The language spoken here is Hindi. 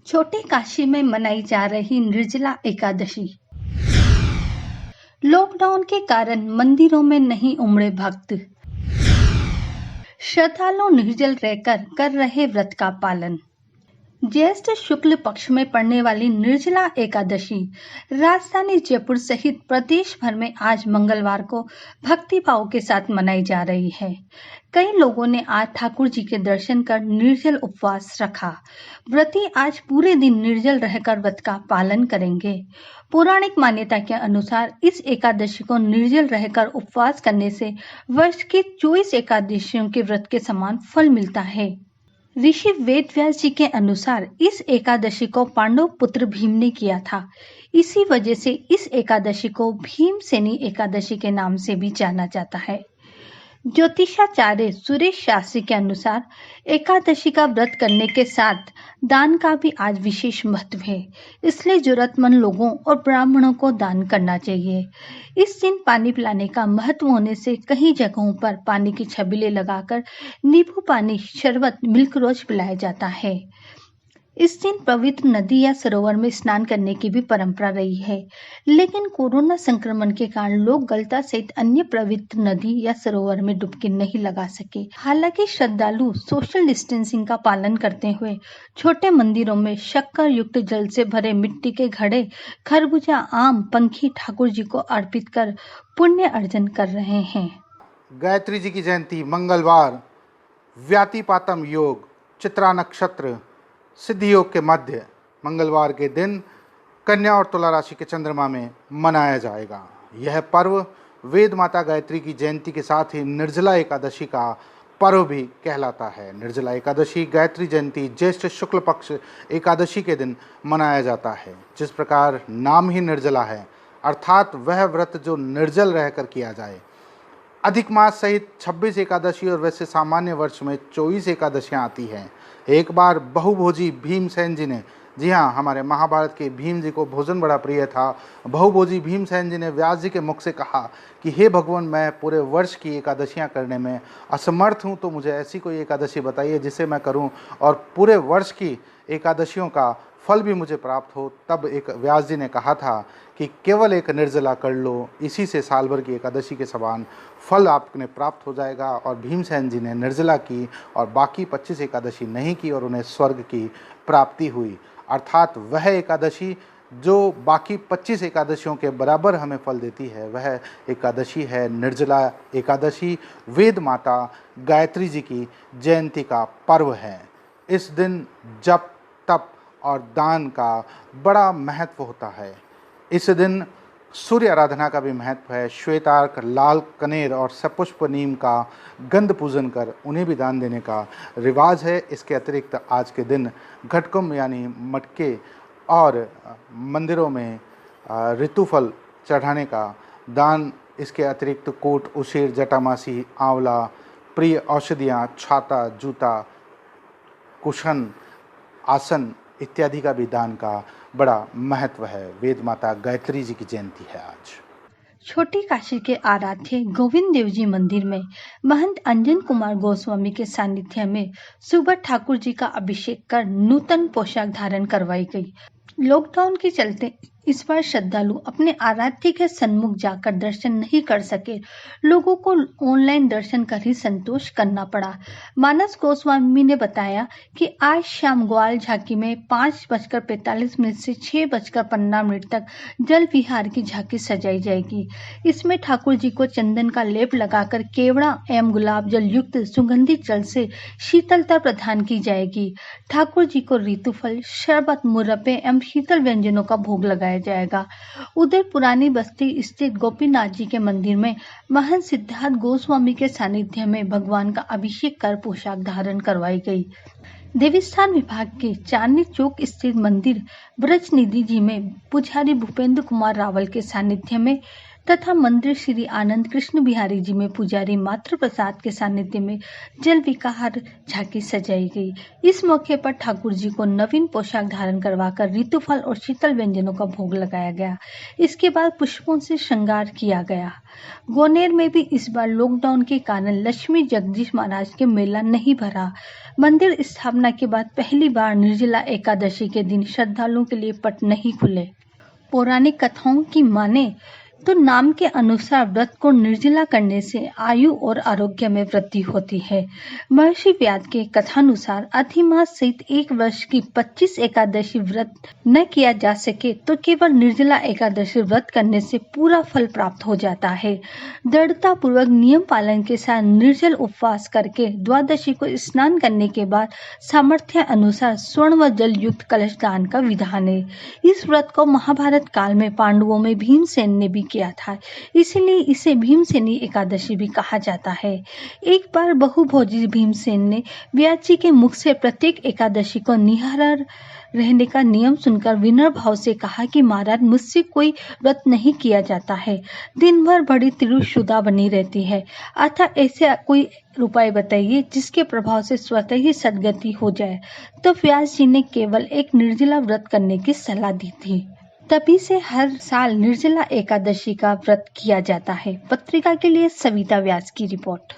छोटी काशी में मनाई जा रही निर्जला एकादशी। लॉकडाउन के कारण मंदिरों में नहीं उमड़े भक्त। श्रद्धालु निर्जल रहकर कर रहे व्रत का पालन। ज्येष्ठ शुक्ल पक्ष में पड़ने वाली निर्जला एकादशी राजधानी जयपुर सहित प्रदेश भर में आज मंगलवार को भक्तिभाव के साथ मनाई जा रही है। कई लोगों ने आज ठाकुर जी के दर्शन कर निर्जल उपवास रखा। व्रती आज पूरे दिन निर्जल रहकर व्रत का पालन करेंगे। पौराणिक मान्यता के अनुसार इस एकादशी को निर्जल रहकर उपवास करने से वर्ष की 24 एकादशियों के व्रत के समान फल मिलता है। ऋषि वेद व्यास जी के अनुसार इस एकादशी को पांडव पुत्र भीम ने किया था। इसी वजह से इस एकादशी को भीमसेनी एकादशी के नाम से भी जाना जाता है। ज्योतिषाचार्य सुरेश शास्त्री के अनुसार एकादशी का व्रत करने के साथ दान का भी आज विशेष महत्व है, इसलिए जरूरतमंद लोगों और ब्राह्मणों को दान करना चाहिए। इस दिन पानी पिलाने का महत्व होने से कई जगहों पर पानी की छबीलें लगाकर नींबू पानी, शरबत, मिल्क रोज पिलाया जाता है। इस दिन पवित्र नदी या सरोवर में स्नान करने की भी परंपरा रही है, लेकिन कोरोना संक्रमण के कारण लोग गलता सहित अन्य पवित्र नदी या सरोवर में डुबकी नहीं लगा सके। हालांकि श्रद्धालु सोशल डिस्टेंसिंग का पालन करते हुए छोटे मंदिरों में शक्कर युक्त जल से भरे मिट्टी के घड़े, खरबूजा, आम, पंखी ठाकुर जी को अर्पित कर पुण्य अर्जन कर रहे हैं। गायत्री जी की जयंती मंगलवार, व्यातिपातम योग, चित्रा नक्षत्र, सिद्धि योग के मध्य मंगलवार के दिन कन्या और तुला राशि के चंद्रमा में मनाया जाएगा। यह पर्व वेद माता गायत्री की जयंती के साथ ही निर्जला एकादशी का पर्व भी कहलाता है। निर्जला एकादशी गायत्री जयंती ज्येष्ठ शुक्ल पक्ष एकादशी के दिन मनाया जाता है। जिस प्रकार नाम ही निर्जला है, अर्थात वह व्रत जो निर्जल रहकर किया जाए। अधिक मास सहित 26 एकादशी और वैसे सामान्य वर्ष में 24 एकादशियाँ आती हैं। एक बार बहुभोजी भीमसेन जी ने, जी हाँ, हमारे महाभारत के भीम जी को भोजन बड़ा प्रिय था। बहुभोजी भीमसेन जी ने व्यास जी के मुख से कहा कि हे भगवान, मैं पूरे वर्ष की एकादशियाँ करने में असमर्थ हूँ, तो मुझे ऐसी कोई एकादशी बताइए जिसे मैं करूँ और पूरे वर्ष की एकादशियों का फल भी मुझे प्राप्त हो। तब एक व्यास जी ने कहा था कि केवल एक निर्जला कर लो, इसी से साल भर की एकादशी के समान फल आपने प्राप्त हो जाएगा। और भीमसेन जी ने निर्जला की और बाकी 25 एकादशी नहीं की और उन्हें स्वर्ग की प्राप्ति हुई। अर्थात वह एकादशी जो बाकी 25 एकादशियों के बराबर हमें फल देती है, वह एकादशी है निर्जला एकादशी। वेद माता गायत्री जी की जयंती का पर्व है। इस दिन जप, तप और दान का बड़ा महत्व होता है। इस दिन सूर्य आराधना का भी महत्व है। श्वेतार्क, लाल कनेर और सपुष्प नीम का गंध पूजन कर उन्हें भी दान देने का रिवाज है। इसके अतिरिक्त आज के दिन घटकुंभ यानी मटके और मंदिरों में ऋतुफल चढ़ाने का दान, इसके अतिरिक्त कोट, उसेर, जटामासी, आंवला, प्रिय औषधियाँ, छाता, जूता, कुशन, आसन इत्यादि का भी दान का बड़ा महत्व है। वेद माता गायत्री जी की जयंती है आज। छोटी काशी के आराध्य गोविंद देव जी मंदिर में महंत अंजन कुमार गोस्वामी के सानिध्य में सुबह ठाकुर जी का अभिषेक कर नूतन पोशाक धारण करवाई गई। लॉकडाउन के चलते इस बार श्रद्धालु अपने आराध्य के सन्मुख जाकर दर्शन नहीं कर सके। लोगों को ऑनलाइन दर्शन कर ही संतोष करना पड़ा। मानस गोस्वामी ने बताया कि आज शाम ग्वाल झांकी में 5:45 से 6:15 तक जल विहार की झांकी सजाई जाएगी। इसमें ठाकुर जी को चंदन का लेप लगाकर केवड़ा एवं गुलाब जल युक्त सुगंधित जल से शीतलता प्रदान की जाएगी। ठाकुर जी को ऋतुफल, शरबत, मुरब्बे एवं शीतल व्यंजनों का भोग लगाया जाएगा। उधर पुरानी बस्ती स्थित गोपीनाथ जी के मंदिर में महंत सिद्धार्थ गोस्वामी के सानिध्य में भगवान का अभिषेक कर पोशाक धारण करवाई गई। देवस्थान विभाग के चांदनी चौक स्थित मंदिर ब्रज निधि जी में पुजारी भूपेंद्र कुमार रावल के सानिध्य में तथा मंदिर श्री आनंद कृष्ण बिहारी जी में पुजारी मातृ प्रसाद के सानिध्य में जल विकार झांकी सजाई गई। इस मौके पर ठाकुर जी को नवीन पोशाक धारण करवाकर ऋतुफल और शीतल व्यंजनों का भोग लगाया गया। इसके बाद पुष्पों से श्रृंगार किया गया। गोनेर में भी इस बार लॉकडाउन के कारण लक्ष्मी जगदीश महाराज के मेला नहीं भरा। मंदिर स्थापना के बाद पहली बार निर्जला एकादशी के दिन श्रद्धालुओं के लिए पट नहीं खुले। पौराणिक कथाओं की माने तो नाम के अनुसार व्रत को निर्जला करने से आयु और आरोग्य में वृद्धि होती है। महर्षि व्यास के कथानुसार अधिमास सहित एक वर्ष की 25 एकादशी व्रत न किया जा सके तो केवल निर्जला एकादशी व्रत करने से पूरा फल प्राप्त हो जाता है। दृढ़ता पूर्वक नियम पालन के साथ निर्जल उपवास करके द्वादशी को स्नान करने के बाद सामर्थ्य अनुसार स्वर्ण व जल युक्त कलश दान का विधान है। इस व्रत को महाभारत काल में पांडवों में भीमसेन ने भी किया था, इसीलिए इसे भीमसेनी एकादशी भी कहा जाता है। एक बार बहुभोजी भीमसेन ने व्यास जी के मुख से प्रत्येक एकादशी को निहारा रहने का नियम सुनकर विनम्र भाव से कहा कि महाराज, मुझसे कोई व्रत नहीं किया जाता है, दिन भर बड़ी तिरुशुदा बनी रहती है, अतः ऐसे कोई उपाय बताइए जिसके प्रभाव से स्वतः ही सद्गति हो जाए। तो व्यास जी ने केवल एक निर्जला व्रत करने की सलाह दी थी। तभी से हर साल निर्जला एकादशी का व्रत किया जाता है। पत्रिका के लिए सविता व्यास की रिपोर्ट।